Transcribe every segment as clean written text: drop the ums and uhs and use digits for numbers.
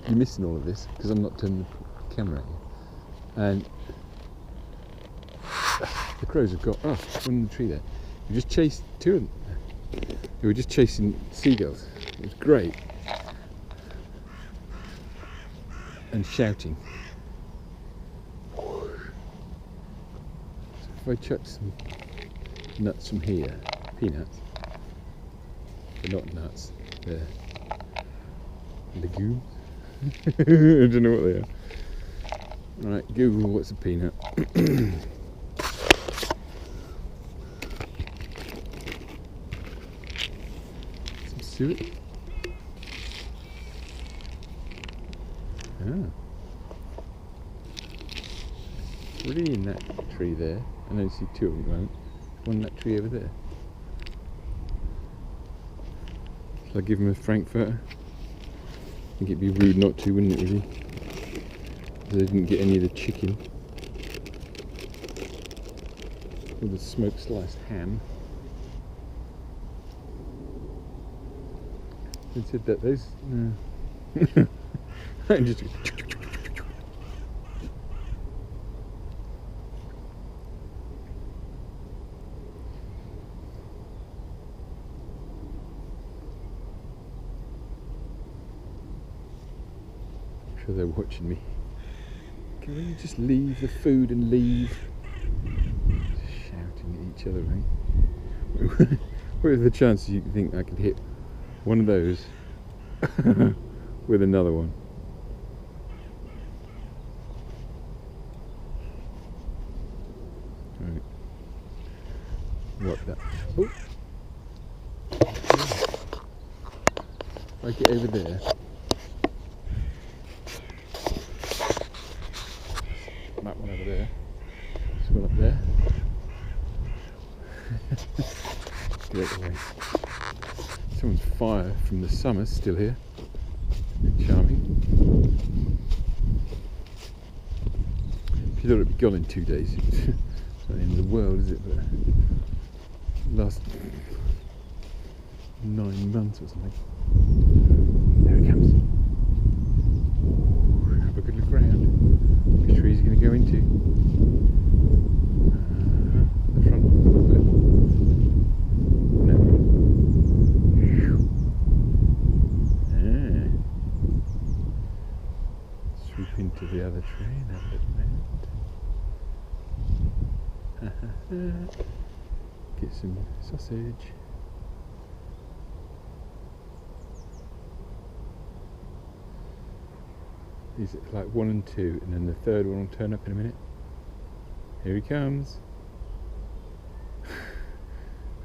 you're missing all of this because I'm not turning the camera at you. And the crows have got one in the tree there. We just chased two of them. We were just chasing seagulls. It was great. And shouting. So if I chuck some nuts from here, peanuts, they're not nuts, they're legumes. I don't know what they are. Alright, Google what's a peanut. Some suet. Three in that tree there. I only see two of them at the moment. One in that tree over there. Shall I give him a frankfurter? I think it'd be rude not to, wouldn't it, really? They didn't get any of the chicken. Or the smoked sliced ham. They said that those... No. Just... I'm sure they're watching me. Can we just leave the food and leave? Just shouting at each other, right? What are the chances you think I could hit one of those with another one? Right. What that? Oh. If I get over there. That one over there. This one up there. Get out of the way. Someone's fire from the summer still here. Charming. If you thought it'd be gone in 2 days, it's not the end of the world, is it? But last 9 months or something. There it comes. Have a good look around. Which tree is he going to go into? The front one. No. Swoop into the other tree and have a look around. Get some sausage. These are like 1 and 2, and then the third one will turn up in a minute. Here he comes.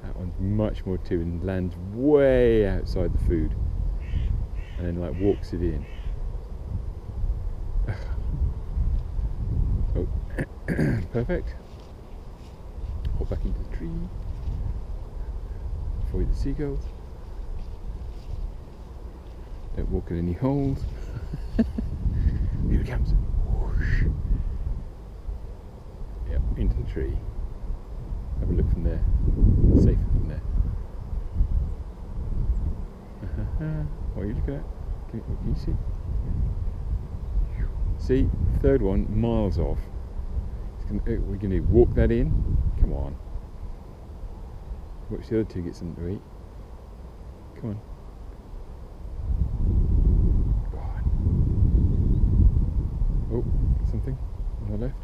That one's much more too, and lands way outside the food, and then like walks it in. Oh, perfect. Hop back into the tree. Avoid the seagulls. Don't walk in any holes. Here it comes. Whoosh. Yep, into the tree. Have a look from there. Safer from there. What are you looking at? Can you see? See, third one, miles off. We're going to walk that in. Come on. Watch the other two get something to eat. Come on. Oh, something on the left.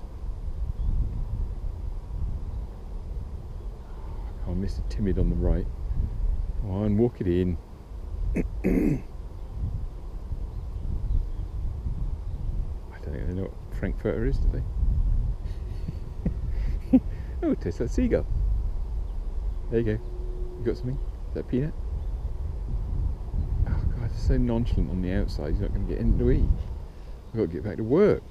I can't miss the timid on the right. Come on, walk it in. I don't think they know what frankfurter is, do they? Oh, it tastes like seagull. There you go. You got something? Is that peanut? Oh God, it's so nonchalant on the outside. He's not going to get anything to eat. We've got to get back to work.